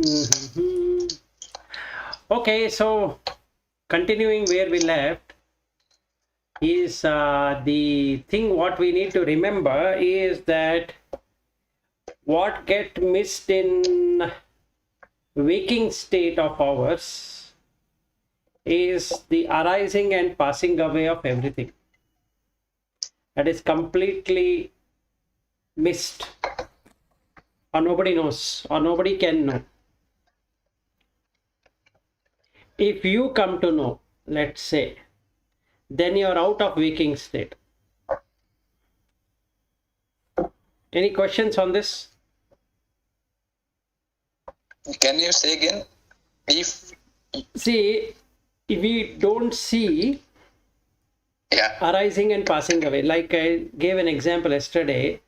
Mhm. Okay, so continuing where we left is the thing what we need to remember is that what get missed in waking state of ours is the arising and passing away of everything. That is completely missed, or nobody knows, or nobody can know. If you come to know, let's say, then you're out of waking state. Any questions on this? Can you say again? See, if we don't see arising and passing away, like I gave an example yesterday,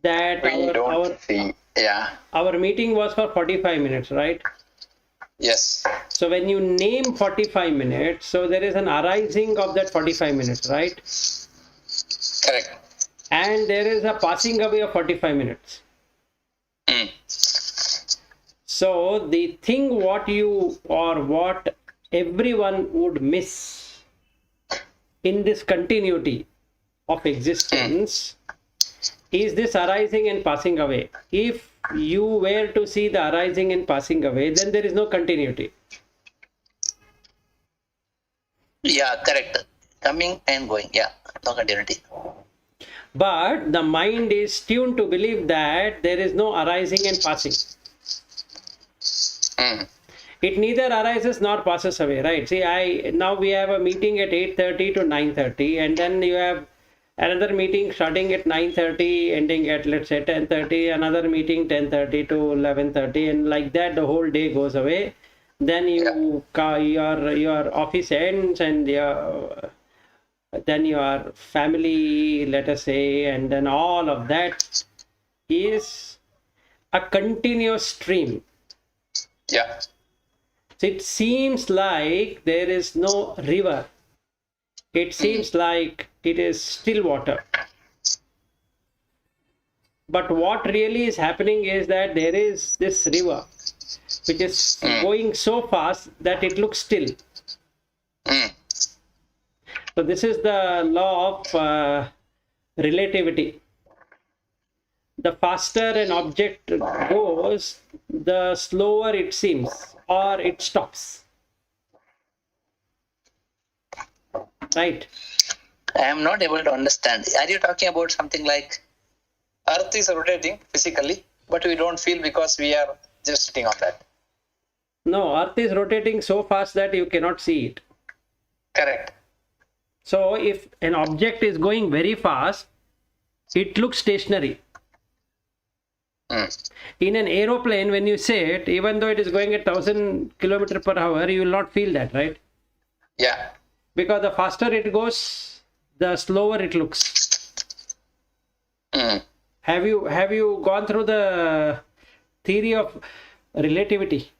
that our meeting was for 45 minutes, right? Yes. So when you name 45 minutes, so there is an arising of that 45 minutes, right? Correct. And there is a passing away of 45 minutes. So the thing what you or what everyone would miss in this continuity of existence is this arising and passing away. If you were to see the arising and passing away, then there is no continuity. Yeah, correct. Coming and going. Yeah, no continuity. But the mind is tuned to believe that there is no arising and passing. It neither arises nor passes away, right? See, now we have a meeting at 8:30 to 9:30, and then you have another meeting starting at 9:30, ending at, let's say, 10:30, another meeting 10:30 to 11:30, and like that the whole day goes away. Then your office ends, and then your family, let us say, and then all of that is a continuous stream. Yeah. So it seems like there is no river. It seems like it is still water. But what really is happening is that there is this river which is going so fast that it looks still. So this is the law of relativity. The faster an object goes, the slower it seems, or it stops. Right? I am not able to understand. Are you talking about something like Earth is rotating physically, but we don't feel because we are just sitting on that? No, Earth is rotating so fast that you cannot see it. Correct. So if an object is going very fast, it looks stationary. In an aeroplane, when you sit, even though it is going at 1,000 kilometers per hour, you will not feel that, right? Yeah. Because the faster it goes, the slower it looks. Have you gone through the theory of relativity?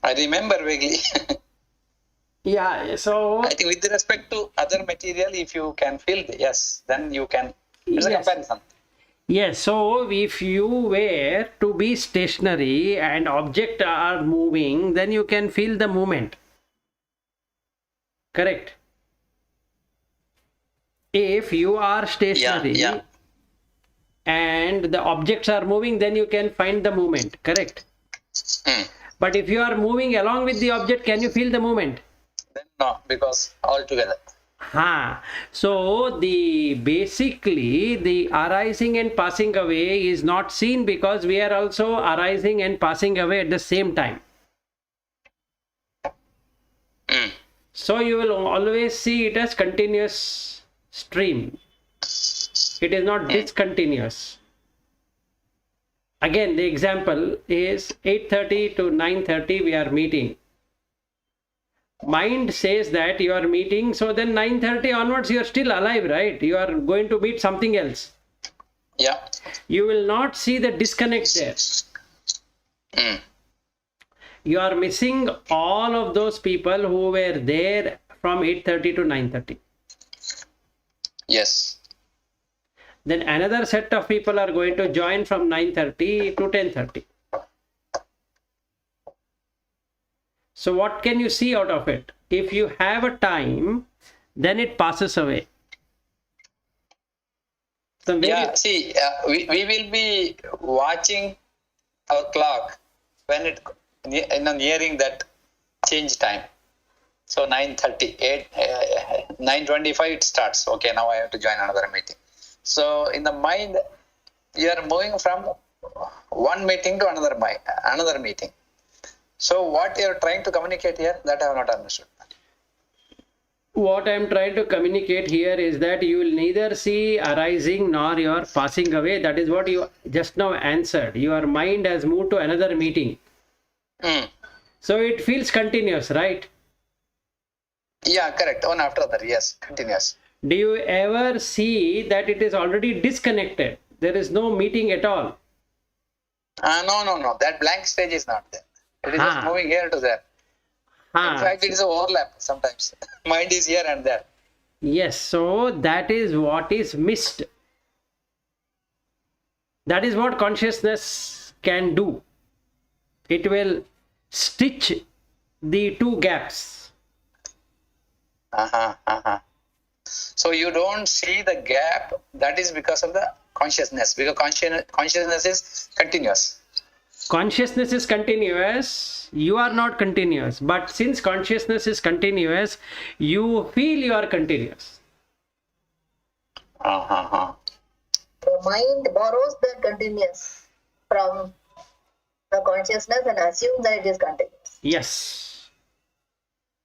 I remember vaguely. Yeah, so I think with respect to other material, if you can feel, yes, then you can. It's a comparison. Yes, so if you were to be stationary and objects are moving, then you can feel the movement. Correct? If you are stationary and the objects are moving, then you can find the movement. Correct? But if you are moving along with the object, can you feel the movement? Then no, because all together. So basically the arising and passing away is not seen because we are also arising and passing away at the same time. So you will always see it as continuous stream. It is not discontinuous. Again, the example is 8:30 to 9:30 we are meeting. Mind says that you are meeting, so then 9:30 onwards you are still alive, right? You are going to meet something else. Yeah. You will not see the disconnect there. You are missing all of those people who were there from 8:30 to 9:30. Yes. Then another set of people are going to join from 9:30 to 10:30. So what can you see out of it? If you have a time, then it passes away. So Yeah, see, we will be watching our clock when it nearing that change time. So 9:30, 9:25 it starts. Okay, now I have to join another meeting. So in the mind, you are moving from one meeting to another meeting. So what you are trying to communicate here, that I have not understood. what I'm trying to communicate here is that you will neither see arising nor your passing away. That is what you just now answered. Your mind has moved to another meeting. So it feels continuous, right? Yeah, correct. One after other, yes, continuous. Do you ever see that it is already disconnected? There is no meeting at all. No. That blank stage is not there. It is just moving here to there. In fact, it is an overlap sometimes. Mind is here and there. Yes, so that is what is missed. That is what consciousness can do. It will stitch the two gaps. So you don't see the gap. That is because of the consciousness. Because consciousness is continuous. Consciousness is continuous. You are not continuous. But since consciousness is continuous, you feel you are continuous. The mind borrows the continuous from the consciousness and assumes that it is continuous. Yes.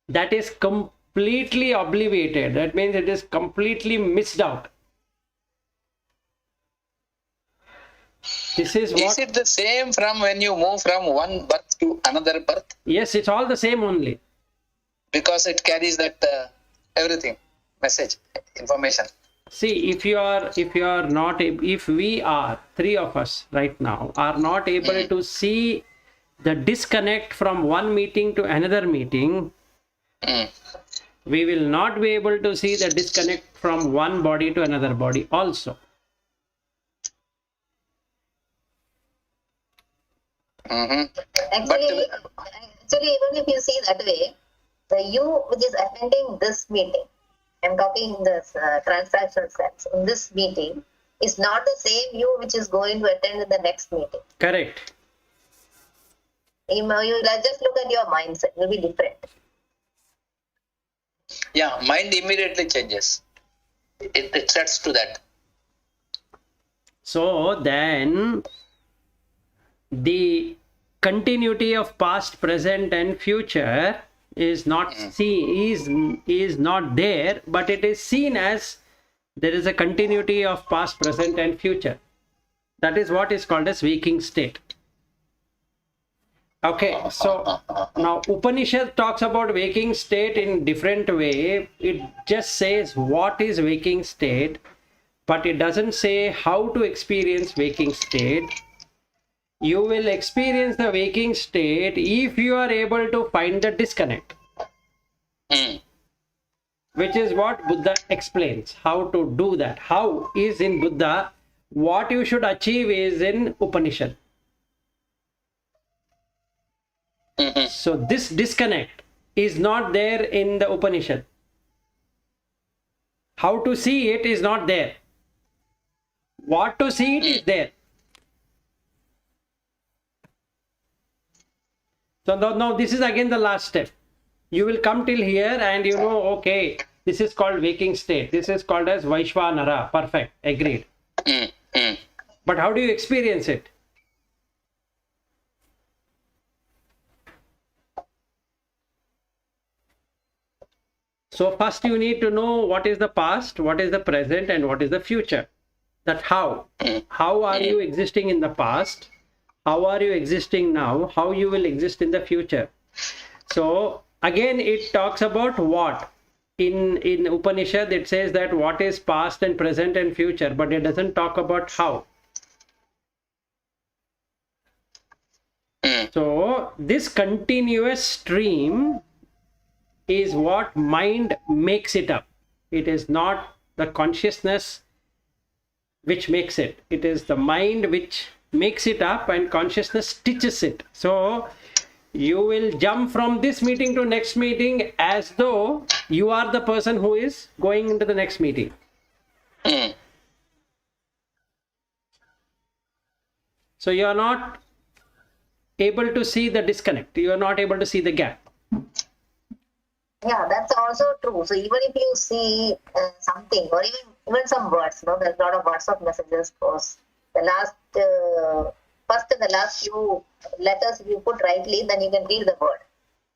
That is completely obliviated. That means it is completely missed out. This is what... Is it the same from when you move from one birth to another birth? Yes, it's all the same only. Because it carries that everything, message, information. See, if we are, three of us right now, are not able to see the disconnect from one meeting to another meeting, we will not be able to see the disconnect from one body to another body also. Actually, even if you see that way, the you which is attending this meeting, I'm talking in this transactional sense, in this meeting, is not the same you which is going to attend in the next meeting. Correct. You just look at your mindset, it will be different. Yeah, mind immediately changes. It sets to that. So then, the continuity of past, present, and future is not is not there, but it is seen as there is a continuity of past, present, and future. That is what is called as waking state. Okay, so now Upanishad talks about waking state in different way. It just says what is waking state, but it doesn't say how to experience waking state. You will experience the waking state if you are able to find the disconnect, which is what Buddha explains how to do that. How is in Buddha, what you should achieve is in Upanishad. So this disconnect is not there in the Upanishad. How to see it is not there. What to see it is there. So now this is again the last step. You will come till here and you know, okay, this is called waking state. This is called as Vaishvanara. Perfect. Agreed. But how do you experience it? So first you need to know what is the past, what is the present, and what is the future. That how. How are you existing in the past? How are you existing now? How you will exist in the future? So again it talks about what. In Upanishad it says that what is past and present and future, but it doesn't talk about how. So this continuous stream is what mind makes it up. It is not the consciousness which makes it. It is the mind which makes it up, and consciousness stitches it. So you will jump from this meeting to next meeting as though you are the person who is going into the next meeting. Mm. So you are not able to see the disconnect. You are not able to see the gap. Yeah, that's also true. So even if you see something, or even some words, there's a lot of WhatsApp messages post. The last, first and the last few letters, if you put rightly, then you can read the word.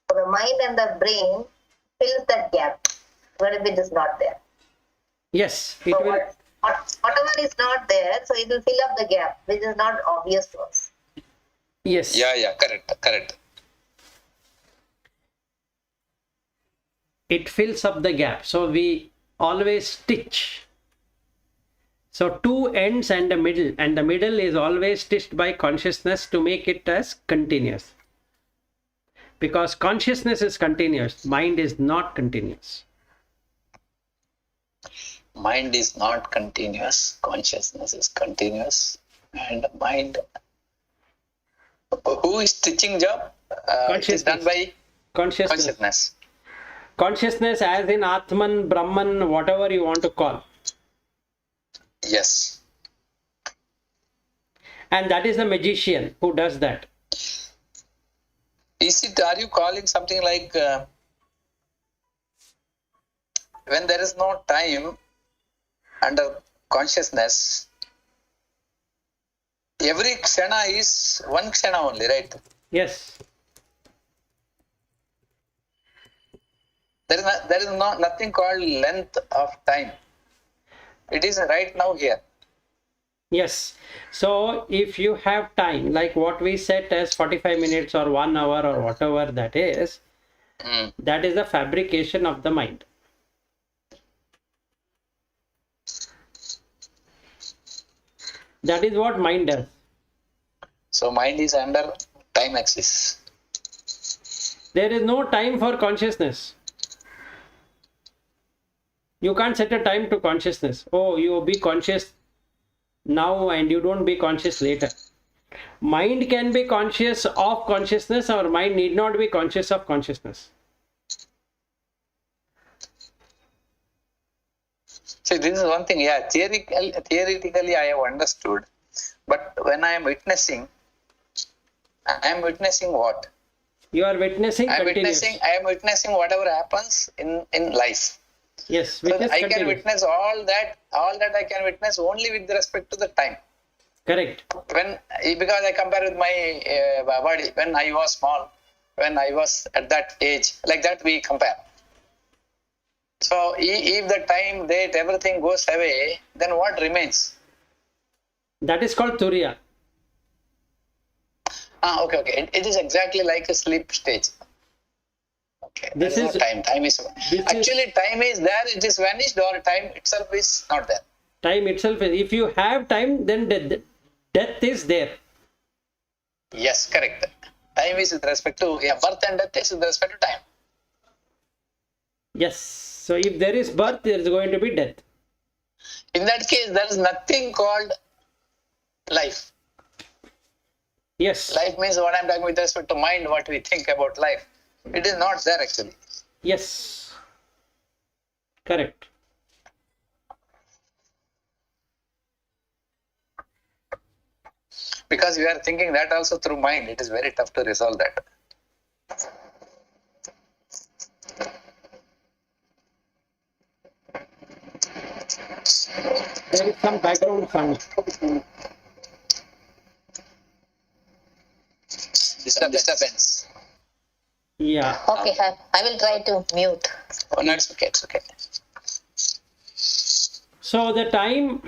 So the mind and the brain fills that gap, even if it is not there. Yes, it So will. whatever is not there, so it will fill up the gap, which is not obvious to us. Yes. Yeah, correct. It fills up the gap. So we always stitch. So two ends and a middle, and the middle is always stitched by consciousness to make it as continuous. Because consciousness is continuous, mind is not continuous. Mind is not continuous, consciousness is continuous, and mind. Who is stitching job? It is done by consciousness. Consciousness as in Atman, Brahman, whatever you want to call. Yes. And that is the magician who does that. Are you calling something like when there is no time under consciousness, every kshana is one kshana only, right? Yes. There is nothing called length of time. It is right now here. Yes. So if you have time, like what we set as 45 minutes or 1 hour or whatever that is the fabrication of the mind. That is what mind does. So mind is under time axis. There is no time for consciousness. You can't set a time to consciousness. Oh, you be conscious now and you don't be conscious later. Mind can be conscious of consciousness, or mind need not be conscious of consciousness. See, this is one thing. Yeah, theoretically I have understood. But when I am witnessing what? You are witnessing continuous. I am witnessing whatever happens in life. Yes, So I continuous. can witness all that I can witness only with respect to the time. Correct. Because I compare with my body, when I was small, when I was at that age, like that we compare. So if the time, date, everything goes away, then what remains? That is called Turiya. Okay. It is exactly like a sleep stage. Okay. This there is no time. Time is time is there. It is vanished, or time itself is not there. Time itself. If you have time, then death is there. Yes, correct. Time is with respect to birth, and death is with respect to time. Yes. So if there is birth, there is going to be death. In that case, there is nothing called life. Yes. Life means what I am talking with respect to mind, what we think about life. It is not there actually. Yes. Correct. Because we are thinking that also through mind, it is very tough to resolve that. There is some background sound. Disturbance. Yeah. Okay, I will try to mute. Oh, no, it's okay. So the time,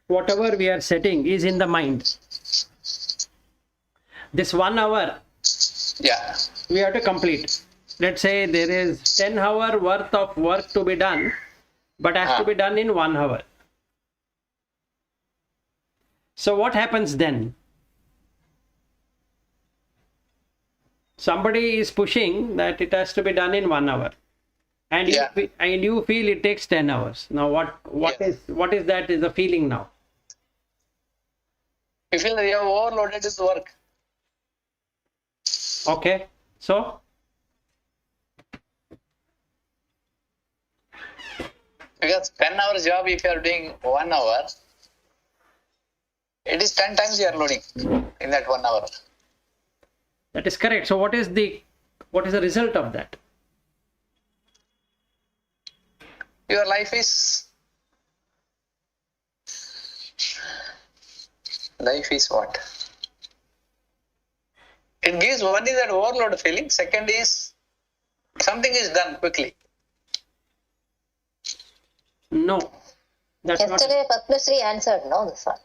whatever we are setting, is in the mind. This 1 hour, Yeah. we have to complete. Let's say there is 10 hour worth of work to be done, but has to be done in 1 hour. So what happens then? Somebody is pushing that it has to be done in 1 hour. and Yeah. and you feel it takes 10 hours. Now what is that is the feeling now? You feel that you have overloaded this work. Okay, so Because 10 hours job, if you are doing 1 hour, it is 10 times you are loading in that 1 hour. that is correct. So what is the result of that? Your life is what? It gives, one is that overload feeling, second is something is done quickly. No, that's not. Yesterday, Padmasri answered, no, this one.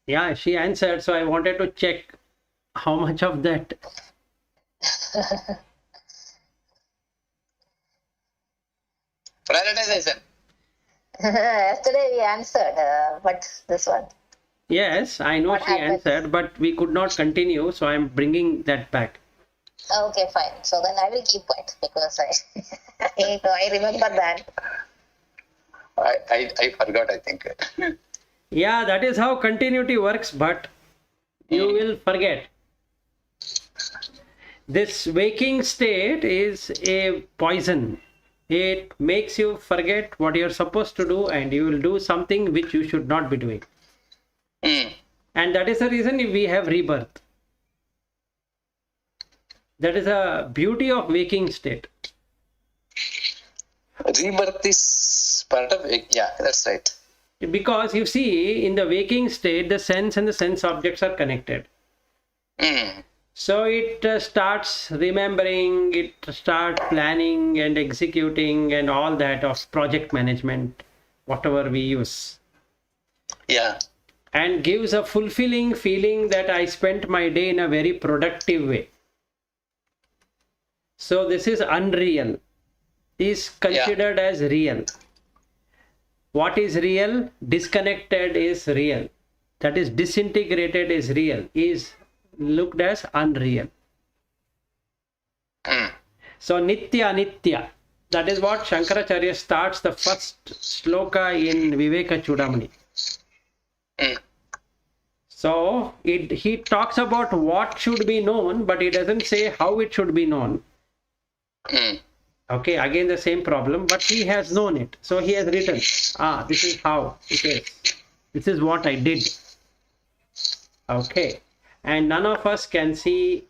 Yeah, she answered. So I wanted to check how much of that. Prioritization. Yesterday we answered, but this one. Yes, I know What she happened? answered, but we could not continue. So I'm bringing that back. Okay, fine. So then I will keep quiet because I remember that. I forgot, I think. Yeah, that is how continuity works, but you will forget. This waking state is a poison. It makes you forget what you're supposed to do, and you will do something which you should not be doing. Mm. And that is the reason we have rebirth. That is a beauty of waking state. Rebirth is part of it. Yeah, that's right. Because you see, in the waking state, the sense and the sense objects are connected. Mm. So it starts remembering, it starts planning and executing and all that of project management, whatever we use. Yeah. And gives a fulfilling feeling that I spent my day in a very productive way. So this is unreal, is considered as real. What is real? Disconnected is real. That is disintegrated is real, is looked as unreal. Mm. So Nitya Nitya, that is what Shankaracharya starts the first sloka in Viveka Chudamani. Mm. So he talks about what should be known, but he doesn't say how it should be known. Mm. Okay, again the same problem, but he has known it. So he has written, this is how it is. This is what I did. Okay, and none of us can see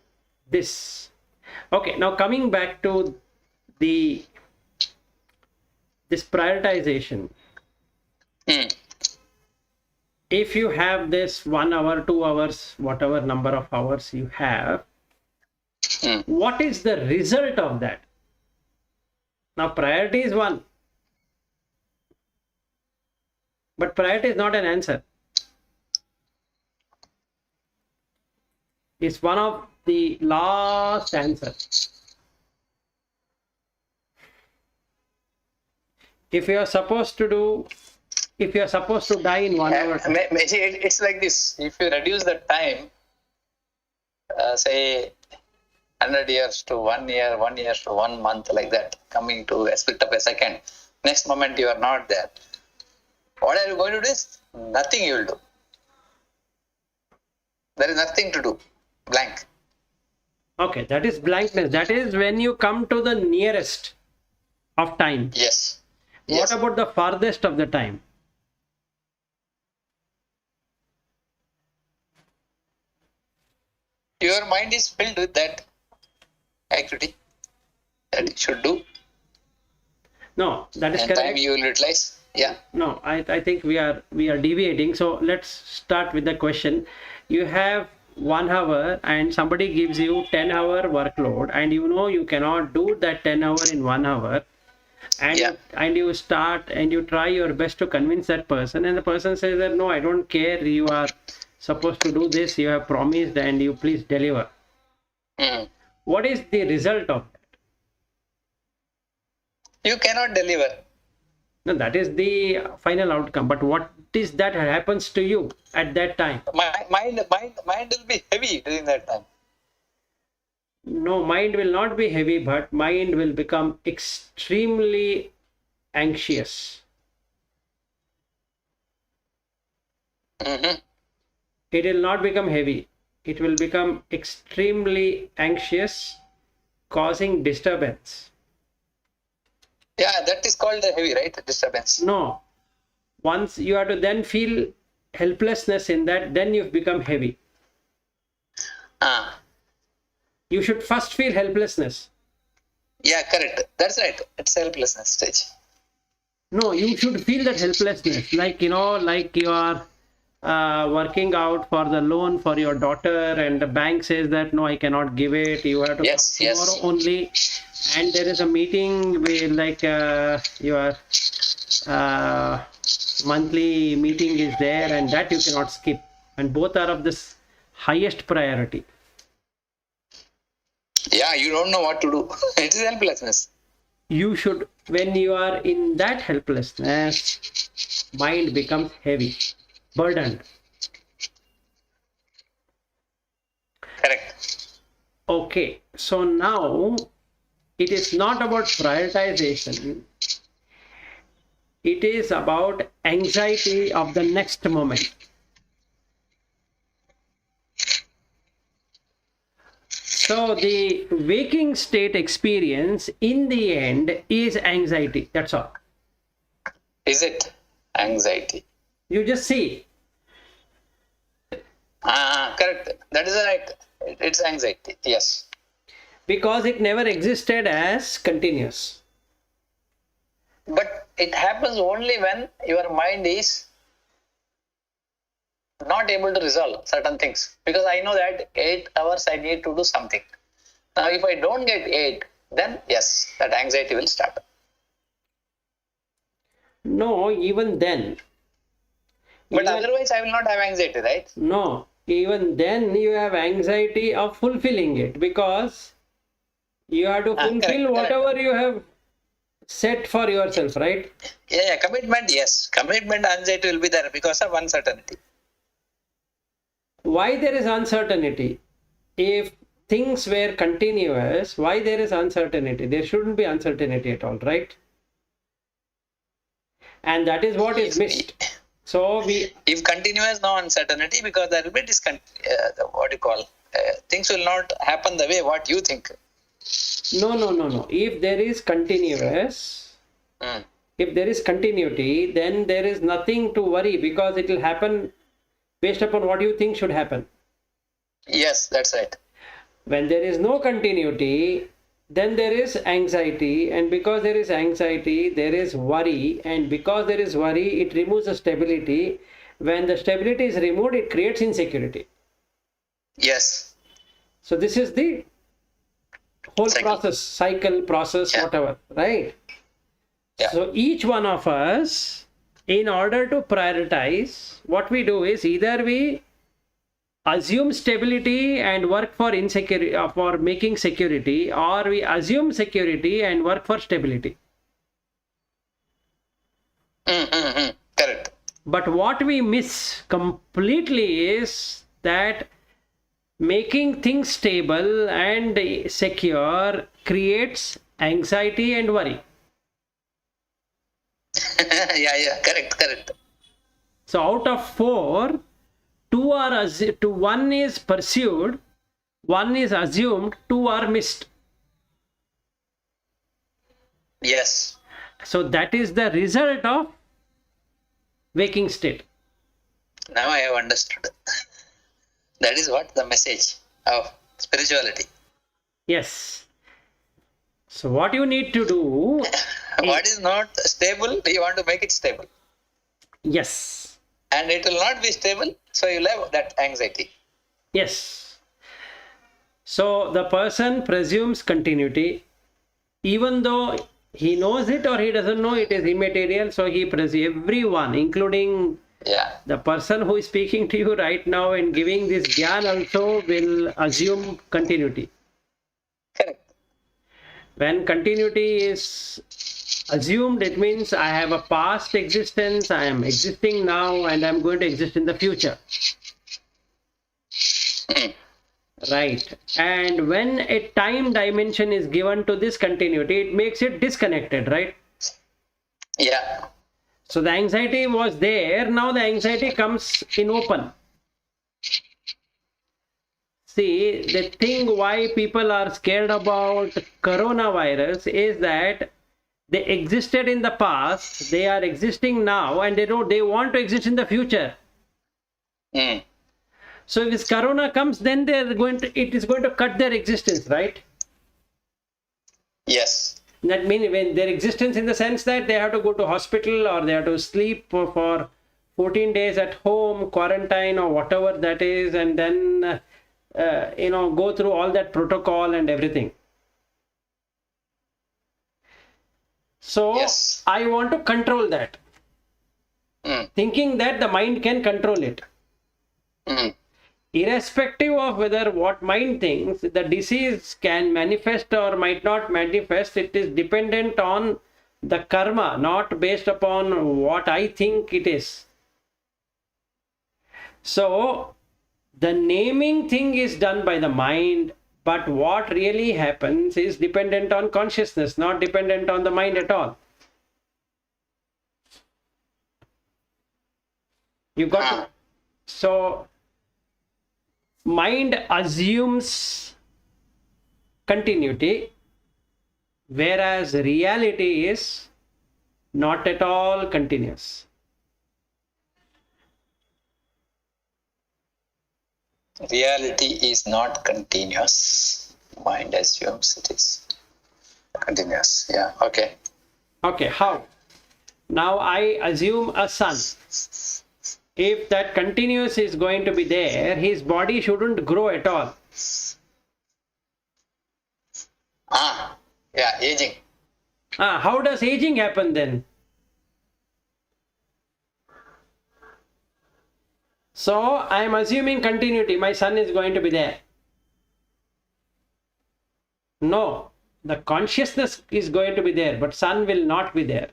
this. Okay, now coming back to this prioritization. Mm. If you have this 1 hour, 2 hours, whatever number of hours you have, Mm. what is the result of that? Now, priority is one, but priority is not an answer. It's one of the last answers. If you are supposed to die in 1 hour, It's like this. If you reduce the time, say 100 years to 1 year, 1 year to 1 month, like that, coming to a split of a second. Next moment you are not there. What are you going to do? Nothing you will do. There is nothing to do. Blank. okay, that is blankness. That is when you come to the nearest of time. Yes. What Yes. about the farthest of the time? Your mind is filled with that activity that you should do, No, that is and correct. time you will utilize. Yeah. No, I think we are deviating. So let's start with the question. You have 1 hour and somebody gives you 10-hour workload, and you know you cannot do that 10 hour in 1 hour, and Yeah. you start and you try your best to convince that person, and the person says that no, I don't care, you are supposed to do this, you have promised, and you please deliver. Mm. What is the result of that? You cannot deliver. No, that is the final outcome, but what is that happens to you at that time? Mind will be heavy during that time. No, mind will not be heavy, but mind will become extremely anxious. Mm-hmm. It will not become heavy. It will become extremely anxious, causing disturbance. Yeah, that is called a heavy, right? Disturbance. No, once you have to then feel helplessness in that, then you've become heavy. Ah, You should first feel helplessness. yeah, correct. That's right. It's helplessness stage. No, you should feel that helplessness. Like, like you are working out for the loan for your daughter, and the bank says that no, I cannot give it. You have to Yes, come tomorrow yes. only. And there is a meeting with like your uh, monthly meeting is there, and that you cannot skip. And both are of this highest priority. Yeah, you don't know what to do. It is helplessness. You should, when you are in that helplessness, mind becomes heavy, burdened. Correct. Okay, so now it is not about prioritization, it is about anxiety of the next moment. So the waking state experience in the end is anxiety. That's all. Is it anxiety? You just see. Correct. That is right. It's anxiety. Yes. Because it never existed as continuous. But it happens only when your mind is not able to resolve certain things. Because I know that 8 hours I need to do something. Now, if I don't get 8, then yes, that anxiety will start. No, even then. But otherwise, I will not have anxiety, right? No, even then you have anxiety of fulfilling it, because you have to fulfill correct, whatever you have set for yourself, right? Yeah, commitment, yes. Commitment anxiety will be there because of uncertainty. Why there is uncertainty? If things were continuous, why there is uncertainty? There shouldn't be uncertainty at all, right? And that is what is missed. So if continuous, no uncertainty, because there will be what you call, things will not happen the way what you think. No. If there is continuous, if there is continuity, then there is nothing to worry, because it will happen based upon what you think should happen. Yes, that's right. When there is no continuity, then there is anxiety, and because there is anxiety, there is worry, and because there is worry, it removes the stability. When the stability is removed, it creates insecurity. Yes. So this is the whole cycle process, Yeah. whatever, right? Yeah. So each one of us, in order to prioritize, what we do is either we assume stability and work for insecurity, for making security, or we assume security and work for stability. Correct. But what we miss completely is that making things stable and secure creates anxiety and worry. Yeah, correct. So out of 4, 1 is pursued, 1 is assumed, 2 are missed. Yes. So that is the result of waking state. Now I have understood. That is what the message of spirituality. Yes. So what you need to do... What is not stable, you want to make it stable. Yes. And it will not be stable, so you'll have that anxiety. Yes. So the person presumes continuity, even though he knows it or he doesn't know, it is immaterial. So he presumes, everyone, including the person who is speaking to you right now and giving this gyan, also will assume continuity. Correct. When continuity is assumed, it means I have a past existence, I am existing now, and I'm going to exist in the future. Right. And when a time dimension is given to this continuity, it makes it disconnected, right? Yeah. So the anxiety was there, now the anxiety comes in open. See, the thing why people are scared about coronavirus is that they existed in the past, they are existing now, and they want to exist in the future. Mm. So if this corona comes, then it is going to cut their existence, right? Yes. That means when their existence in the sense that they have to go to hospital or they have to sleep for 14 days at home, quarantine or whatever that is, and then go through all that protocol and everything. So Yes. I want to control that, thinking that the mind can control it. Mm. Irrespective of whether what mind thinks, the disease can manifest or might not manifest, it is dependent on the karma, not based upon what I think it is. So the naming thing is done by the mind, but what really happens is dependent on consciousness, not dependent on the mind at all. You got to, so mind assumes continuity, whereas reality is not at all continuous. Reality is not continuous. Mind assumes it is continuous. Yeah. Okay. Okay, how? Now I assume a sun. If that continuous is going to be there, his body shouldn't grow at all. Yeah, aging. How does aging happen then? So I am assuming continuity. My son is going to be there. No, the consciousness is going to be there, but son will not be there.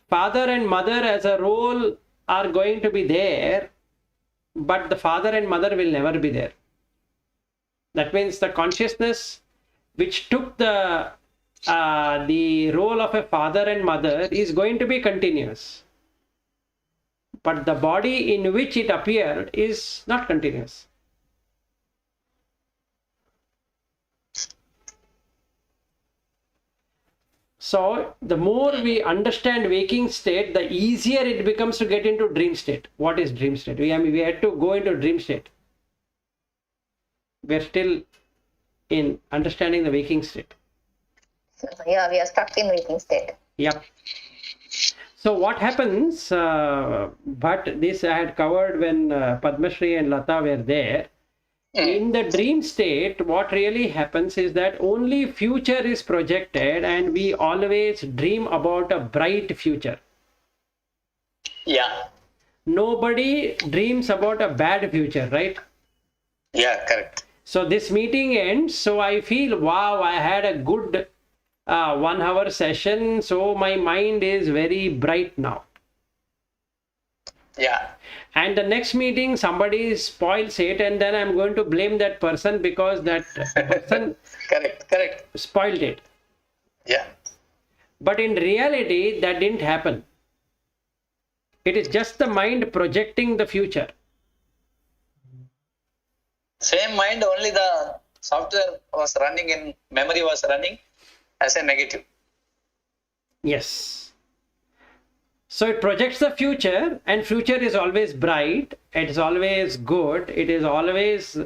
Father and mother as a role are going to be there, but the father and mother will never be there. That means the consciousness which took the role of a father and mother is going to be continuous. But the body in which it appeared is not continuous. So the more we understand waking state, the easier it becomes to get into dream state. What is dream state? We had to go into dream state. We're still in understanding the waking state. Yeah, we are stuck in waking state. Yep. So what happens, but this I had covered when Padma Shri and Lata were there. In the dream state, what really happens is that only future is projected and we always dream about a bright future. Yeah. Nobody dreams about a bad future, right? Yeah, correct. So this meeting ends, so I feel, wow, I had a good 1 hour session, so my mind is very bright now. Yeah. And the next meeting, somebody spoils it, and then I'm going to blame that person because that person Correct. spoiled it. Yeah. But in reality, that didn't happen. It is just the mind projecting the future. Same mind, only the software was running in memory was running as a negative. Yes. So it projects the future, and future is always bright, it is always good, it is always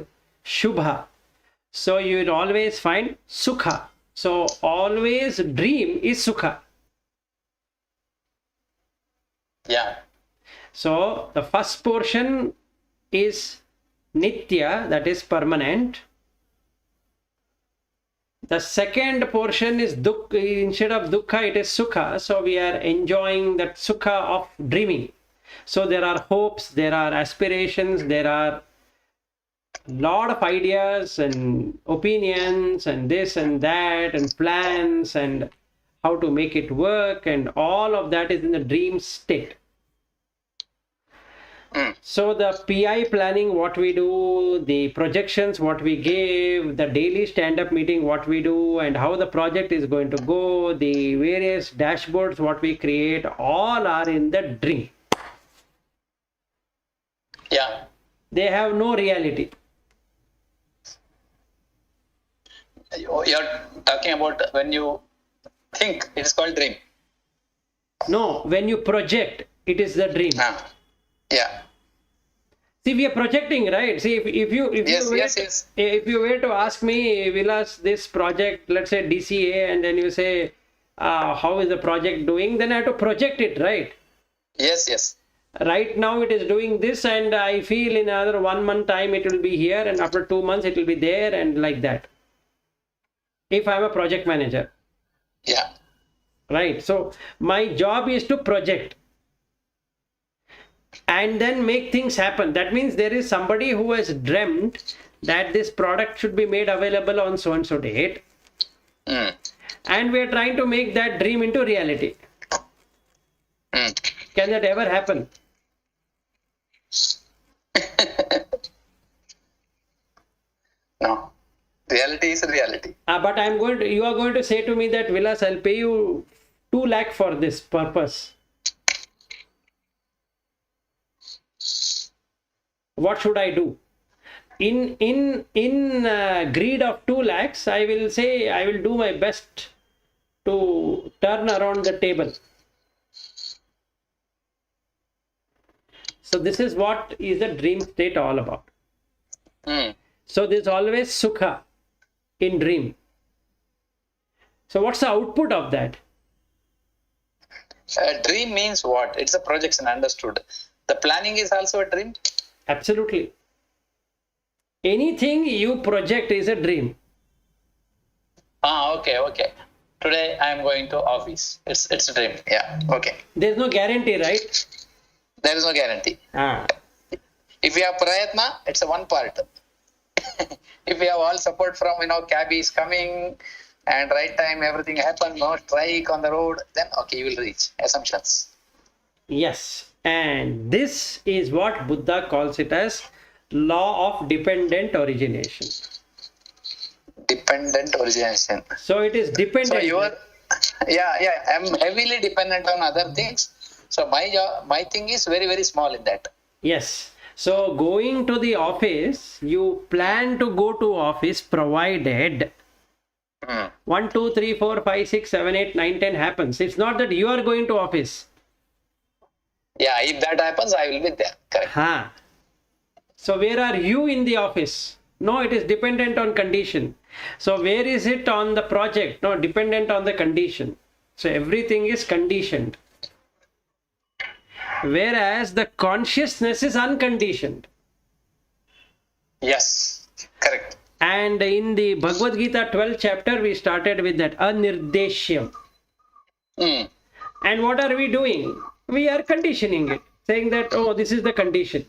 shubha. So you would always find sukha. So always dream is sukha. Yeah. So the first portion is nitya, that is permanent. The second portion is dukkha. Instead of dukkha, it is sukha. So we are enjoying that sukha of dreaming. So there are hopes, there are aspirations, there are lot of ideas and opinions and this and that and plans and how to make it work, and all of that is in the dream state. So the PI planning, what we do, the projections, what we give, the daily stand-up meeting, what we do, and how the project is going to go, the various dashboards, what we create, all are in the dream. Yeah. They have no reality. You're talking about when you think, it is called dream. No, when you project, it is the dream. Yeah. See, we are projecting, right? See, if you were to ask me, Vilas, this project, let's say DCA, and then you say, how is the project doing? Then I have to project it, right? Yes. Right now it is doing this, and I feel in another 1 month time it will be here, and after 2 months it will be there, and like that. If I'm a project manager. Yeah. Right. So my job is to project and then make things happen. That means there is somebody who has dreamt that this product should be made available on so and so date. And we are trying to make that dream into reality. Can that ever happen? No. Reality is reality. But you are going to say to me that, Vilas, I'll pay you 2 lakh for this purpose. What should I do? In greed of 2 lakhs, I will say I will do my best to turn around the table. So this is what is the dream state all about. So there's always sukha in dream. So what's the output of that? Dream means what? It's a projection, understood. The planning is also a dream? Absolutely. Anything you project is a dream. Okay. Today I am going to office. It's a dream. Yeah. Okay. There's no guarantee, right? There is no guarantee. If we have prayatna, it's a one part. If we have all support from, cabby is coming and right time everything happens, no strike on the road, then okay, you will reach. Assumptions. Yes. And this is what Buddha calls it as law of dependent origination. Dependent origination. So it is dependent. So you are, I'm heavily dependent on other things. So my thing is very, very small in that. Yes. So going to the office, you plan to go to office provided 1, 2, 3, 4, 5, 6, 7, 8, 9, 10 happens. It's not that you are going to office. Yeah, if that happens, I will be there. Correct. So where are you in the office? No, it is dependent on condition. So where is it on the project? No, dependent on the condition. So everything is conditioned. Whereas the consciousness is unconditioned. Yes, correct. And in the Bhagavad Gita 12th chapter, we started with that anirdeshyam. And what are we doing? We are conditioning it, saying that, oh, this is the condition.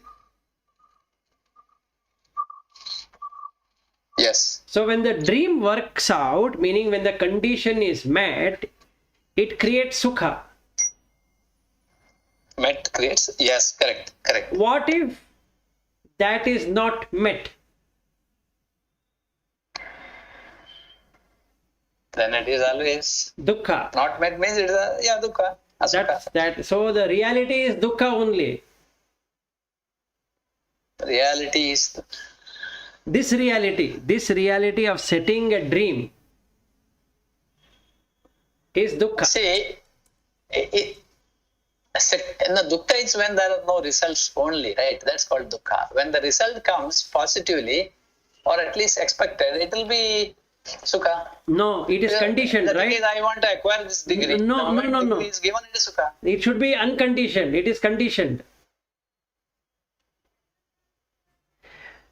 Yes. So when the dream works out, meaning when the condition is met, it creates sukha. Met creates, yes, correct. What if that is not met? Then it is always Dukkha. not met means it is dukkha. That. So the reality is dukkha only. Reality is This reality of setting a dream is dukkha. See, dukkha is when there are no results only, right? That's called dukkha. When the result comes positively or at least expected, it will be sukha. No, it is conditioned, right? Is, I want to acquire this degree. No. Degree is given, it is sukha. It should be unconditioned. It is conditioned.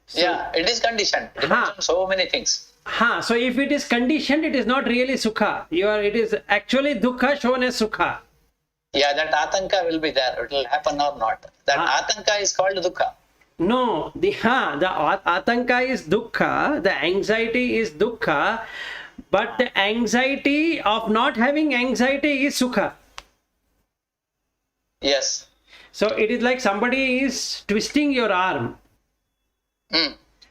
So, it is conditioned. It depends on so many things. So if it is conditioned, it is not really sukha. It is actually dukkha shown as sukha. Yeah, that atanka will be there. It will happen or not. That atanka is called dukkha. No, the atanka is dukkha, the anxiety is dukkha, but the anxiety of not having anxiety is sukha. Yes. So it is like somebody is twisting your arm.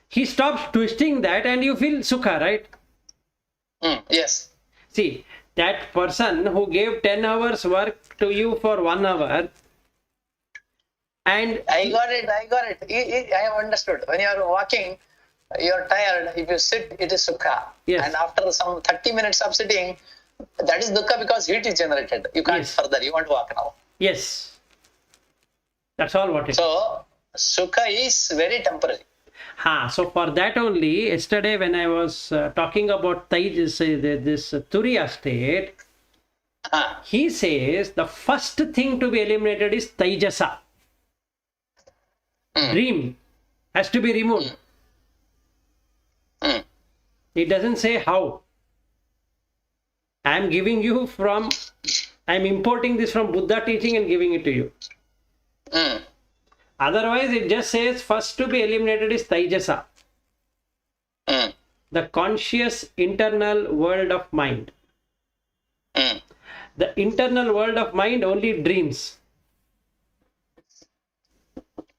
He stops twisting that and you feel sukha, right? Yes. See, that person who gave 10 hours work to you for 1 hour, and I got it. I have understood. When you are walking, you are tired. If you sit, it is sukha. Yes. And after some 30 minutes of sitting, that is dukkha because heat is generated. You can't Yes. further. You want to walk now. yes, that's all what it is. So, sukha is very temporary. So for that only, yesterday when I was talking about this Turiya state, he says the first thing to be eliminated is Taijasa. Dream has to be removed. It doesn't say how. I'm importing this from Buddha teaching and giving it to you. Otherwise, it just says first to be eliminated is Taijasa. The conscious internal world of mind. The internal world of mind only dreams.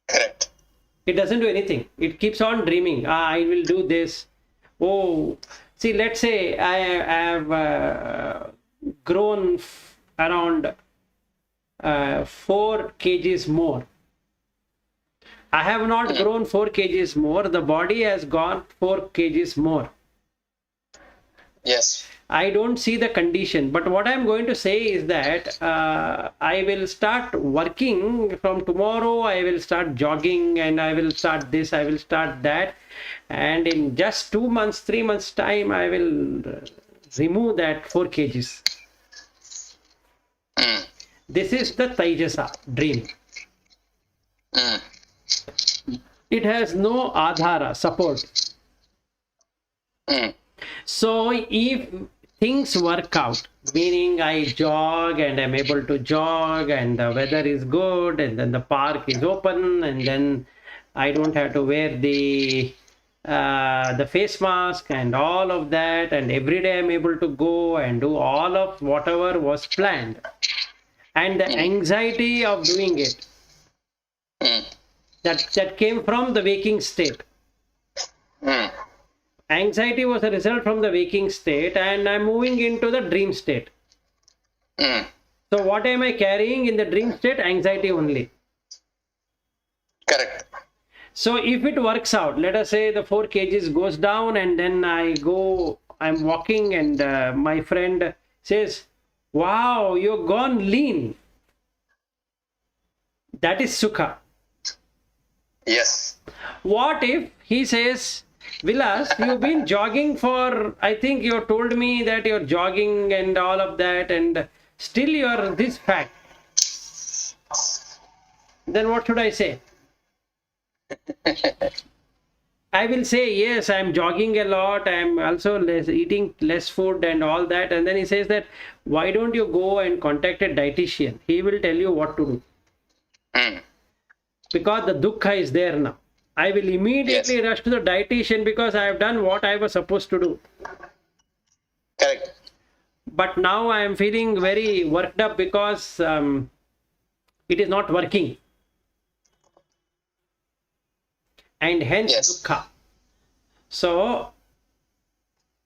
Correct. It doesn't do anything. It keeps on dreaming. I will do this. Oh, see, let's say I have grown around 4 kgs more. I have not grown 4 kgs more. The body has gone 4 kgs more. Yes. I don't see the condition, but what I'm going to say is that I will start working from tomorrow. I will start jogging and I will start this, I will start that, and in just 2 months, 3 months time, I will remove that 4 kgs. This is the Taijasa dream. It has no adhara, support. So if things work out, meaning I jog and I'm able to jog and the weather is good and then the park is open and then I don't have to wear the face mask and all of that, and every day I'm able to go and do all of whatever was planned, and the anxiety of doing it, that came from the waking state. Anxiety was a result from the waking state, and I'm moving into the dream state. So what am I carrying in the dream state? Anxiety only. Correct. So if it works out, let us say the 4 kgs goes down and then I'm walking and my friend says, wow, you've gone lean. That is sukha. Yes. What if he says, Vilas, you've been jogging for, I think you told me that you're jogging and all of that, and still you're this fat. Then what should I say? I will say, yes, I'm jogging a lot. I'm also eating less food and all that. And then he says that, why don't you go and contact a dietitian? He will tell you what to do. Because the dukkha is there now. I will immediately rush to the dietitian because I have done what I was supposed to do. Correct. But now I am feeling very worked up because it is not working. And hence dukkha. So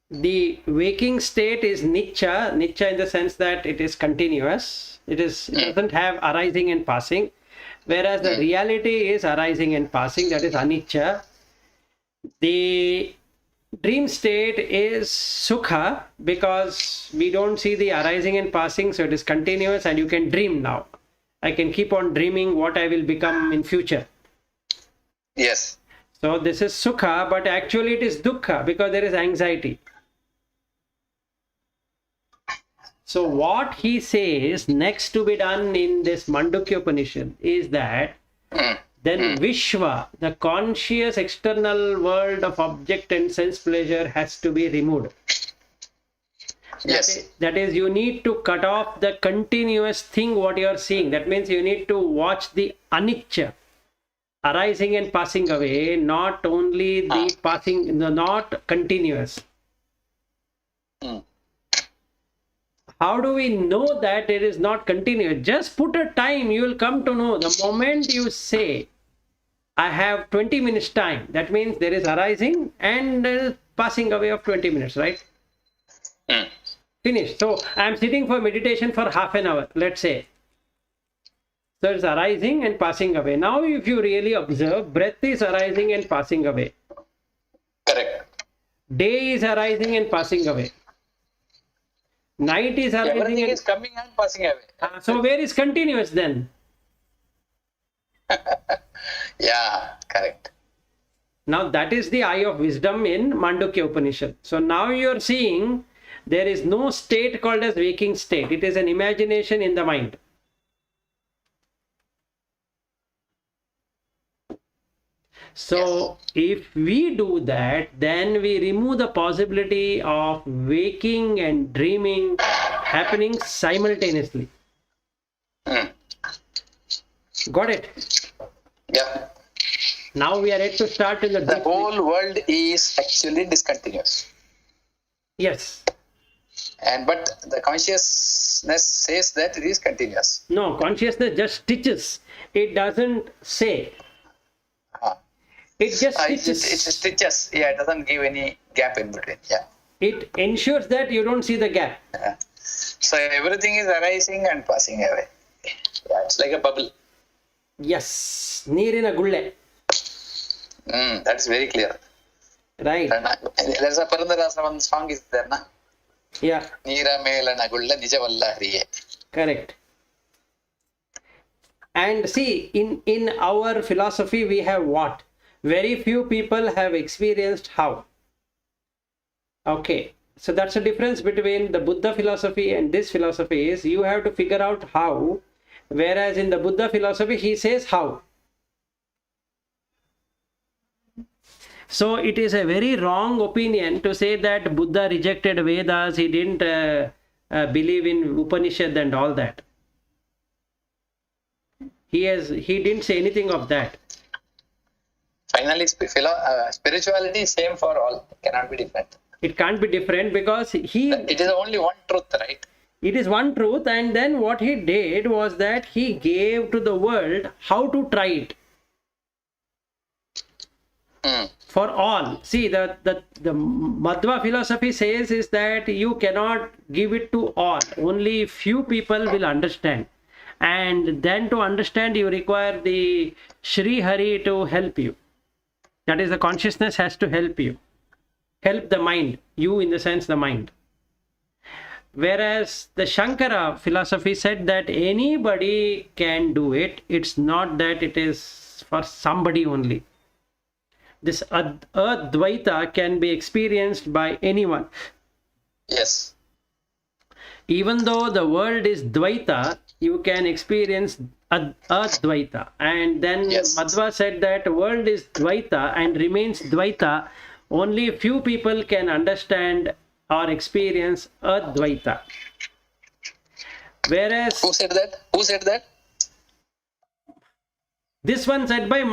the waking state is nitya. Nitya in the sense that it is continuous. It doesn't have arising and passing. Whereas the reality is arising and passing, that is anicca. The dream state is sukha because we don't see the arising and passing, so it is continuous and you can dream now. I can keep on dreaming what I will become in future. Yes. So this is sukha, but actually it is dukkha because there is anxiety. So what he says next to be done in this Mandukya Upanishad is that then Vishwa, the conscious external world of object and sense pleasure, has to be removed. Yes. That is, you need to cut off the continuous thing what you are seeing. That means you need to watch the anicca, arising and passing away, not only the passing, not continuous. How do we know that it is not continuous? Just put a time, you will come to know. The moment you say, I have 20 minutes time, that means there is arising and passing away of 20 minutes, right? Finished. So I am sitting for meditation for half an hour, let's say. So it's arising and passing away. Now if you really observe, breath is arising and passing away. Correct. Day is arising and passing away. Night is arising. Everything is coming and passing away. So where is continuous then? Yeah, correct. Now that is the eye of wisdom in Mandukya Upanishad. So now you are seeing there is no state called as waking state. It is an imagination in the mind. So if we do that, then we remove the possibility of waking and dreaming happening simultaneously. Got it? Yeah. Now we are ready to start in the The whole world is actually discontinuous. Yes. But the consciousness says that it is continuous. No, consciousness just teaches. It doesn't say. It just teaches. It stitches. Yeah, it doesn't give any gap in between. Yeah. It ensures that you don't see the gap. So everything is arising and passing away. Yeah, it's like a bubble. Yes. Neerina gulle. That's very clear. Right. There's a Purandarasana song is there, na? Yeah. Neera melana gulla nijavalla hriye. Correct. And see, in our philosophy, we have what? Very few people have experienced how. Okay. So that's the difference between the Buddha philosophy and this philosophy is you have to figure out how. Whereas in the Buddha philosophy, he says how. So it is a very wrong opinion to say that Buddha rejected Vedas, he didn't believe in Upanishad and all that. He didn't say anything of that. Finally, spirituality is same for all. It cannot be different. It can't be different because It is only one truth, right? it is one truth, and then what he did was that he gave to the world how to try it. For all. See, the Madhva philosophy says is that you cannot give it to all. Only few people will understand. And then to understand, you require the Sri Hari to help you. That is, the consciousness has to help you. Help the mind. You in the sense the mind. Whereas the Shankara philosophy said that anybody can do it. It's not that it is for somebody only. This Advaita can be experienced by anyone. Yes. Even though the world is Dvaita, you can experience Advaita. And then Madhva said that world is Dvaita and remains Dvaita. Only few people can understand or experience Advaita. Whereas... Who said that? Who said that? This one said by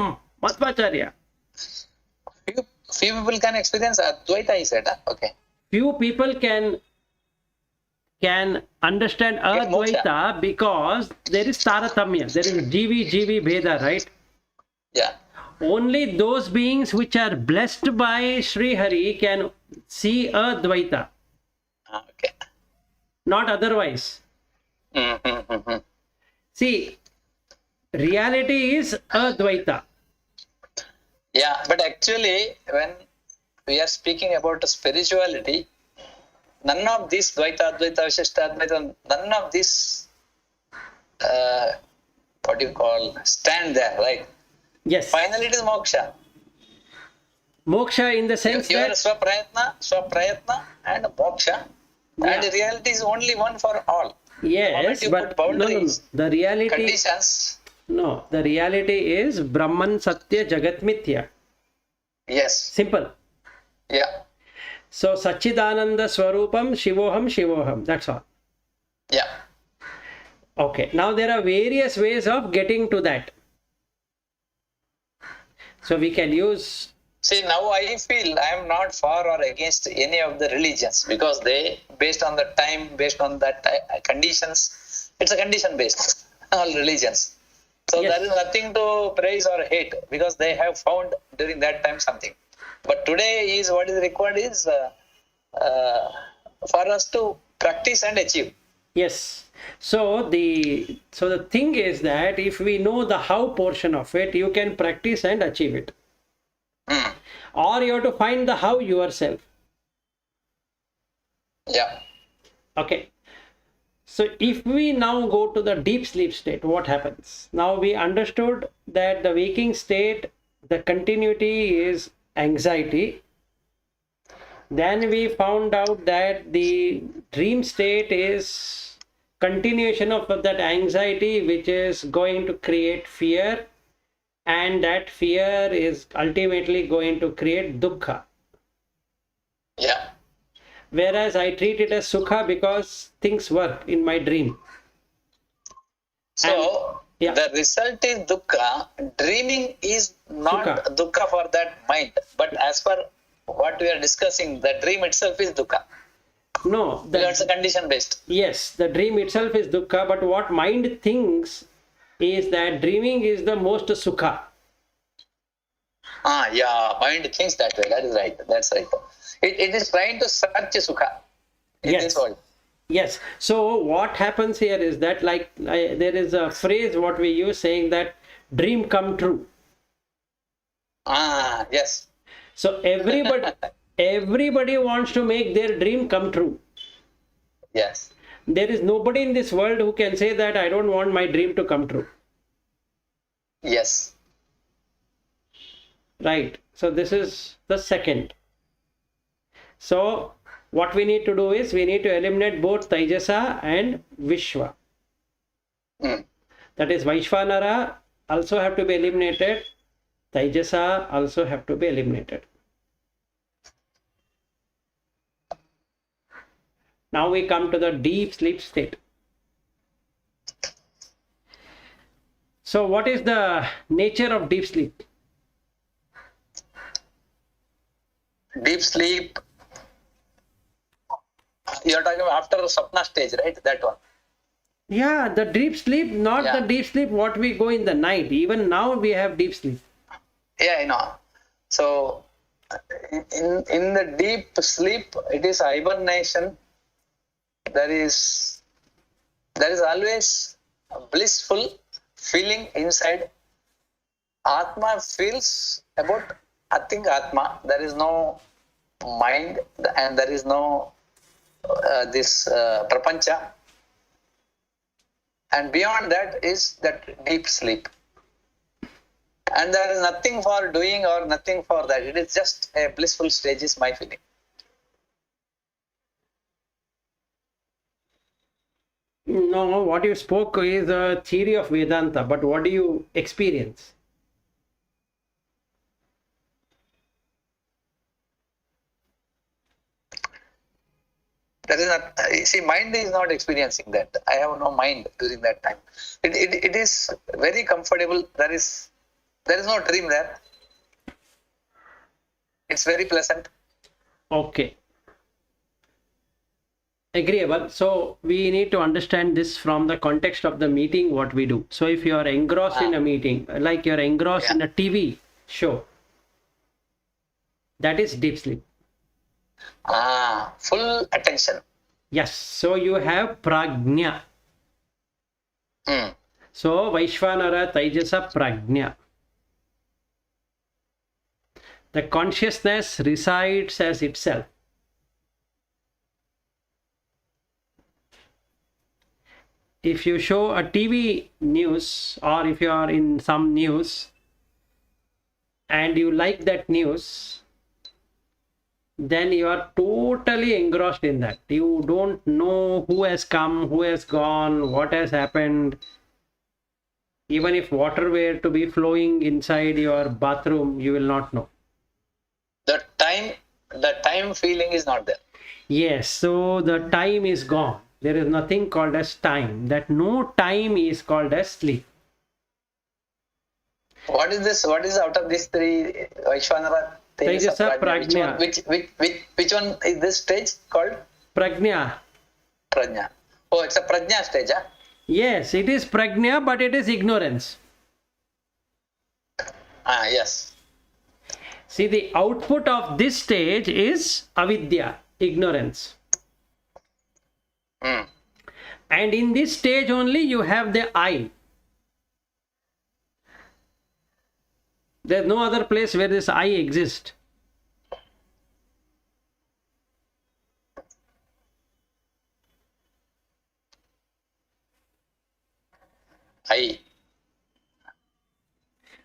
Madhvacharya. Few people can experience Advaita, he said. Okay. Few people can understand Advaita because there is Taratamya, there is Jivi Bheda, right? Yeah. Only those beings which are blessed by Sri Hari can see Advaita. Okay. Not otherwise. See, reality is Advaita. Yeah, but actually, when we are speaking about spirituality, none of this Dvaita, Advaita, Vishishta, Advaita, none of this, stand there, right? Yes. Finally, it is moksha. Moksha in the sense Your that... Swaprayatna and moksha. Yeah. And reality is only one for all. Yes, but no. The reality... Conditions. No, the reality is Brahman Satya Jagat Mithya. Yes. Simple. Yeah. So Satchidananda Swarupam Shivoham. That's all. Yeah. Okay. Now there are various ways of getting to that. So we can use See, now I feel I am not for or against any of the religions because they, based on the time, based on that conditions, it's a condition based, all religions. So Yes. there is nothing to praise or hate because they have found during that time something. But today is what is required is for us to practice and achieve. Yes. So the thing is that if we know the how portion of it, you can practice and achieve it. Hmm. Or you have to find the how yourself. Yeah. Okay. So if we now go to the deep sleep state, what happens? Now we understood that the waking state, the continuity is anxiety. Then we found out that the dream state is continuation of that anxiety, which is going to create fear, and that fear is ultimately going to create dukkha. Yeah. Whereas I treat it as sukha because things work in my dream. So yeah. the result is dukkha. Dreaming is not Sukha. dukkha for that mind, but as per what we are discussing, the dream itself is dukkha. No, That's a condition based. yes, the dream itself is dukkha, but what mind thinks is that dreaming is the most sukha. Yeah, mind thinks that way. That is right. That's right. It is trying to search sukha in Yes. this world. Yes. So what happens here is that there is a phrase what we use saying that dream come true. Yes. So everybody wants to make their dream come true. Yes. There is nobody in this world who can say that I don't want my dream to come true. Yes. Right. So this is the second. So what we need to do is we need to eliminate both Taijasa and Vishwa. Hmm. That is Vaishvanara also have to be eliminated. Taijasa also have to be eliminated. Now we come to the deep sleep state. So what is the nature of deep sleep? Deep sleep. You are talking about after Sapna stage, right? That one. Yeah, the deep sleep, not Yeah. the deep sleep what we go in the night. Even now we have deep sleep. Yeah, I know. So in the deep sleep, it is hibernation. There is always a blissful feeling inside. Atma feels about nothing. Atma. There is no mind and there is no this prapancha. And beyond that is that deep sleep. And there is nothing for doing or nothing for that. It is just a blissful stage is my feeling. No, what you spoke is a theory of Vedanta, but what do you experience? There is not, see, mind is not experiencing that. I have no mind during that time. It is very comfortable. There is no dream there. It's very pleasant. Okay. Agreeable. So we need to understand this from the context of the meeting, what we do. So if you are engrossed in a meeting, like you're engrossed in a TV show, that is deep sleep. Full attention. Yes. So you have prajna. Hmm. So Vaishvanara, Taijasa, prajna. The consciousness resides as itself. If you show a TV news or if you are in some news and you like that news, then you are totally engrossed in that. You don't know who has come, who has gone, what has happened. Even if water were to be flowing inside your bathroom, you will not know. The time feeling is not there. Yes, so the time is gone. There is nothing called as time. That no time is called as sleep. What is this? What is out of these three, Vaishvanara? Tejasa Prajna. Which one is this stage called? Prajna. Prajna. Oh, it's a Prajna stage, huh? Yes, it is Prajna, but it is ignorance. Yes. See, the output of this stage is avidya, ignorance. Hmm. And in this stage only you have the I. There's no other place where this I exists. I.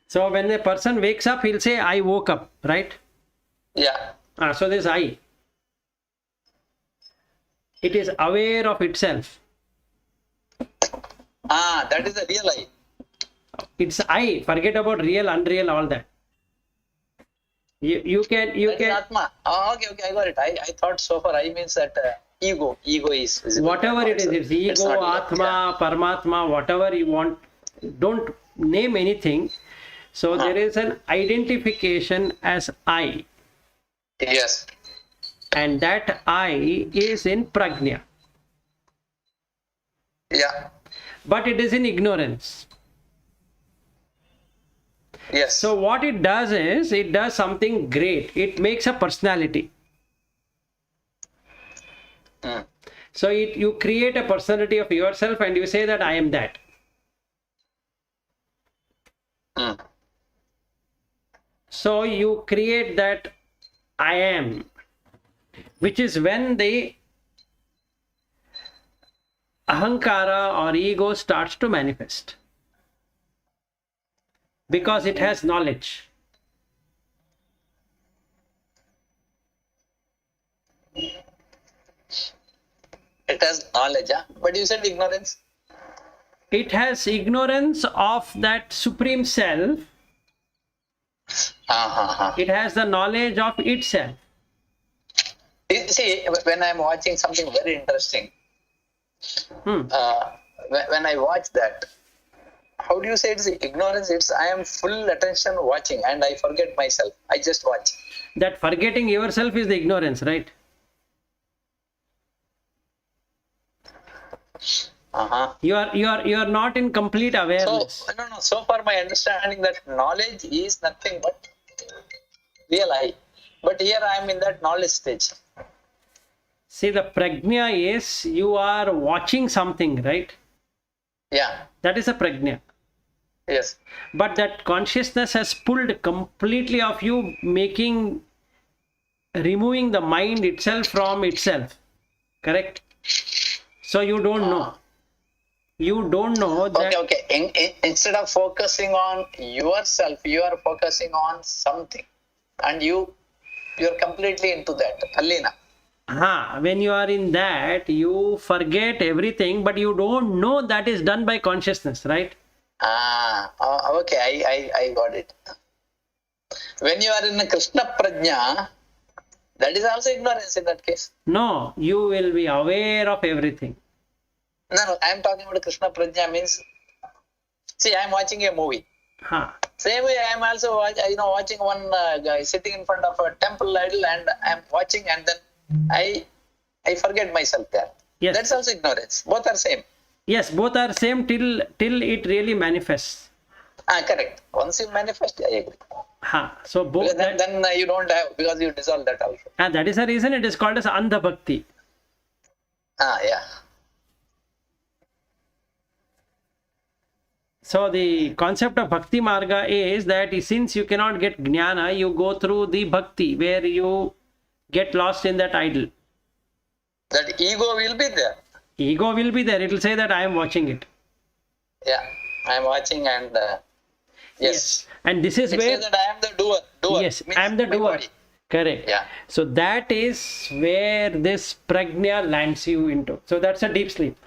So when a person wakes up, he'll say, I woke up, right? Yeah. So this I. It is aware of itself. That is the real I. It's I. Forget about real, unreal, all that. You can. That is Atma. Okay, I got it. I thought so far I means that ego. Ego is visible. Whatever it is, it's ego, Atma, Paramatma, whatever you want. Don't name anything. So there is an identification as I. Yes. And that I is in Prajna. Yeah. But it is in ignorance. Yes. So what it does is, it does something great. It makes a personality. So you create a personality of yourself and you say that I am that. So you create that I am, which is when the ahankara or ego starts to manifest. Because it has knowledge. It has knowledge, huh? But you said ignorance. It has ignorance of that supreme self. It has the knowledge of itself. See, when I'm watching something very interesting, when I watch that, how do you say it's ignorance? It's I am full attention watching and I forget myself. I just watch. That forgetting yourself is the ignorance, right? You are not in complete awareness. So so far my understanding that knowledge is nothing but real I. But here I am in that knowledge stage. See, the prajna is you are watching something, right? Yeah. That is a prajna. Yes. But that consciousness has pulled completely of you, removing the mind itself from itself. Correct? So you don't know. You don't know that. Okay. Instead of focusing on yourself, you are focusing on something. And you're completely into that. Alina. When you are in that, you forget everything, but you don't know that is done by consciousness, right? Okay, I got it. When you are in a Krishna Prajna, that is also ignorance in that case. No, you will be aware of everything. No, I am talking about Krishna Prajna means, see, I am watching a movie. Same way, I am also watching one guy sitting in front of a temple idol and I am watching and then I forget myself there. Yes. That's also ignorance. Both are same. Yes, both are same till it really manifests. Correct. Once you manifest, I agree. So both. Then you don't have, because you dissolve that also. And that is the reason it is called as Andha Bhakti. Yeah. So the concept of Bhakti Marga is that since you cannot get Jnana, you go through the Bhakti where you get lost in that idol. That ego will be there. Ego will be there. It will say that I am watching it. Yeah, I am watching and yes. And this is where says that I am the doer. Yes, I am the doer. Body. Correct. Yeah. So that is where this prajna lands you into. So that's a deep sleep.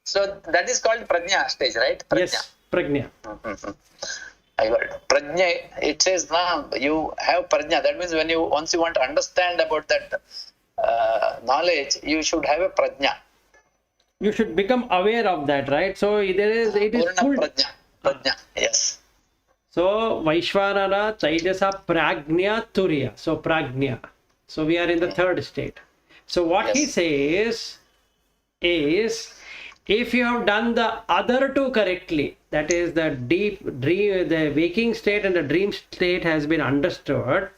So that is called prajna stage, right? Prajna. Yes, prajna. I got it. Prajna, it says you have prajna. That means once you want to understand about that knowledge, you should have a prajna. You should become aware of that, right? So it is Purna full. prajna. Yes. So Vaishvanara, Taijasa, Prajna, Turiya. So Prajna. So we are in the third state. So what he Yes. says is, if you have done the other two correctly, that is the deep dream, the waking state and the dream state has been understood,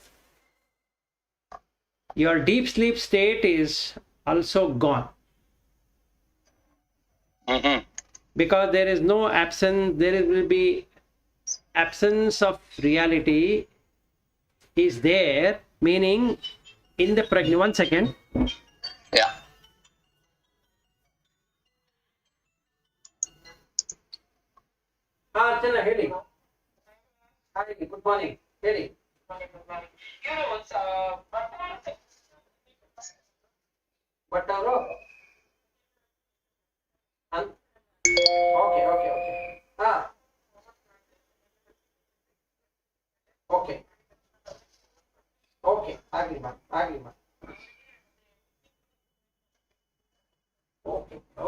your deep sleep state is also gone. Mhm. Because there is no absence, will be absence of reality is there, meaning in the prajna. 1 second. Yeah. Archana, ಹೇಳಿ. Hi, good morning. ಹೇಳಿ. But okay. Okay. ಆಗ್ಲಿ ಮಾ.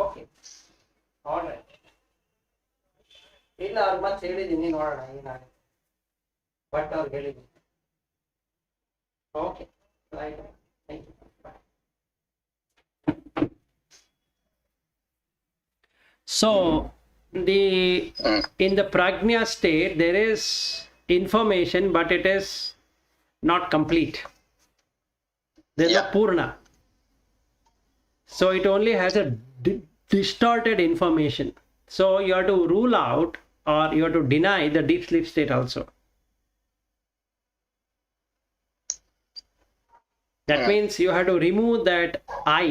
Okay. All right. ಇಲ್ಲ ಅವ್ರು ಮತ್ತೆ ಹೇಳಿದೀನಿ, ನೋಡೋಣ ಏನಾಗುತ್ತೆ. ಬಟ್ ಅವ್ರಿಗೆ ಹೇಳಿದೀನಿ. Okay, right, thank you. So in the prajna state there is information, but it is not complete. There is no purna. So it only has a distorted information. So you have to rule out, or you have to deny the deep sleep state also. That means you have to remove that I,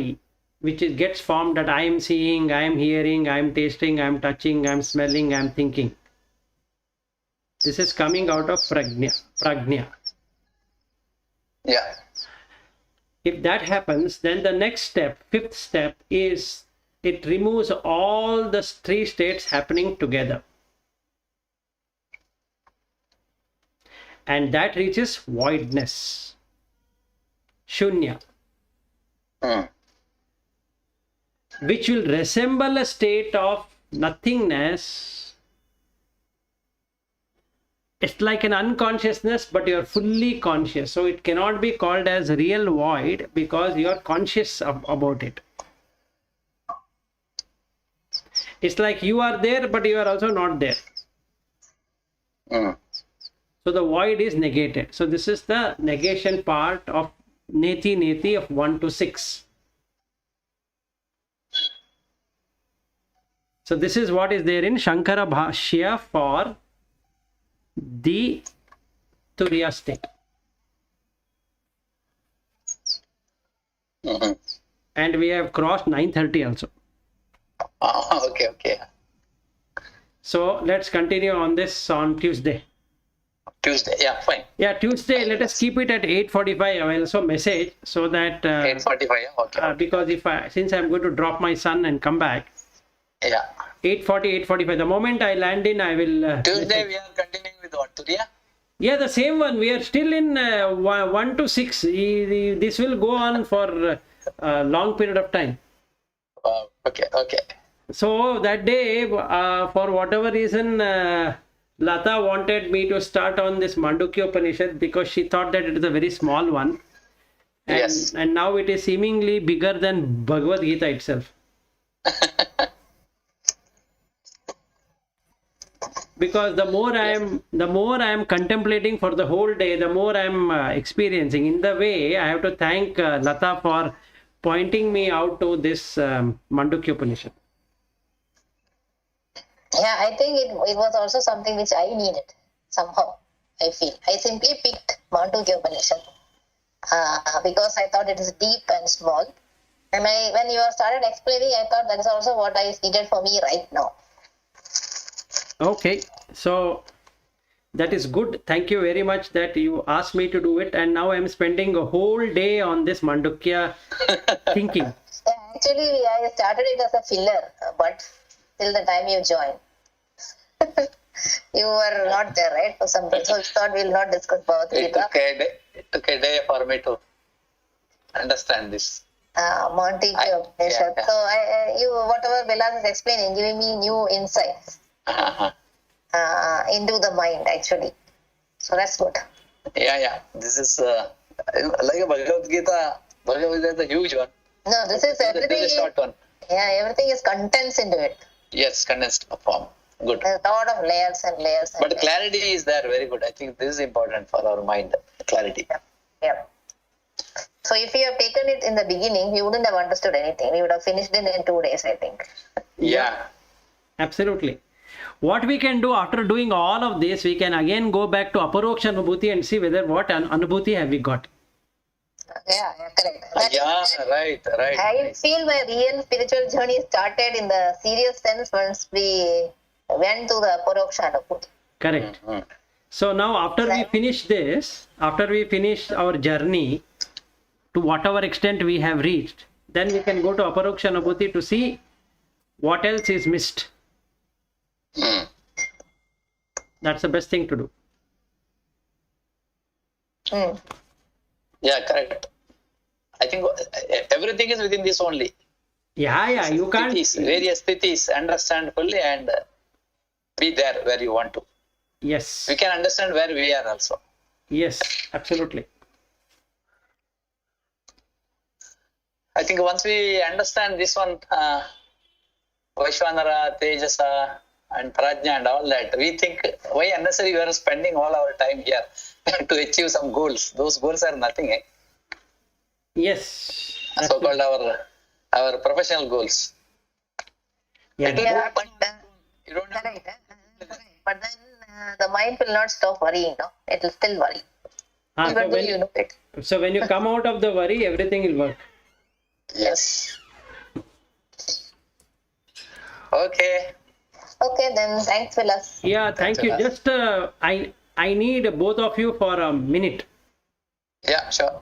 which gets formed, that I am seeing, I am hearing, I am tasting, I am touching, I am smelling, I am thinking. This is coming out of prajna. Yeah. If that happens, then the next step, fifth step, is it removes all the three states happening together. And that reaches voidness, shunya, which will resemble a state of nothingness. It's like an unconsciousness, but you're fully conscious. So it cannot be called as real void because you're conscious about it. It's like you are there, but you are also not there. So the void is negated. So this is the negation part of neti of 1 to 6. So this is what is there in Shankara Bhashya for the Turiya state. And we have crossed 9:30 also. Okay. So let's continue on this on Tuesday. Yeah, fine. Yeah, Tuesday, let us keep it at 8:45. I will also message so that 8:45. Okay. because since I'm going to drop my son and come back, Yeah. 8:45. The moment I land in, I will. Tuesday we are continuing with what, Turiya? Yeah, the same one. We are still in 1 to 6. This will go on for a long period of time. Okay. So that day, for whatever reason, Lata wanted me to start on this Mandukya Upanishad because she thought that it is a very small one. And, Yes. And now it is seemingly bigger than Bhagavad Gita itself. Because the more I am contemplating for the whole day, the more I am experiencing. In the way, I have to thank Lata for pointing me out to this Mandukya Upanishad. Yeah, I think it was also something which I needed somehow. I feel I simply picked Mandukya Upanishad because I thought it is deep and small. And when you started explaining, I thought that is also what is needed for me right now. Okay, so that is good. Thank you very much that you asked me to do it, and now I am spending a whole day on this Mandukya thinking. Actually, I started it as a filler, but till the time you joined, you were not there, right? For some reason, so I thought we'll not discuss about It Gita. took a day for me to understand this. Mandukya Upanishad. Yeah. So you whatever Vilas is explaining, giving me new insights. into the mind actually. So that's good. Yeah. This is like a Bhagavad Gita. Bhagavad Gita is a huge one. No, this is This everything. is a short one. Yeah, everything is condensed into it. Yes, condensed form. Good. There's a lot of layers and layers. And But layers. clarity is there. Very good. I think this is important for our mind. Clarity. Yeah. So if you have taken it in the beginning, we wouldn't have understood anything. We would have finished it in 2 days, I think. Yeah. Absolutely. What we can do after doing all of this, we can again go back to Aparoksha Anubhuti and see whether what Anubhuti have we got. Yeah, correct. That is- Right. I feel my real spiritual journey started in the serious sense once we went to the Aparoksha Anubhuti. Correct. Mhm. So now after we finish this, after we finish our journey to whatever extent we have reached, then we can go to Aparoksha Anubhuti to see what else is missed. Mm. That's the best thing to do. Mm. Yeah, correct. I think everything is within this only. Yeah, you can't. Sthithis, various sthithis, understand fully and be there where you want to. Yes, We can understand where we are also. yes, absolutely. I think once we understand this one, Vaishvanara, Tejasa, and Prajna and all that, we think why unnecessary we are spending all our time here to achieve some goals. Those goals are nothing, Yes. so-called our professional goals. Yeah, Yeah, but You don't have correct. But then the mind will not stop worrying, no? It will still worry. Even though you know it. so when you come out of the worry, everything will work. Yes. Okay. Okay, then thanks, Vilas. Yeah, thank you. Thanks a lot. Just I need both of you for a minute. Yeah, sure.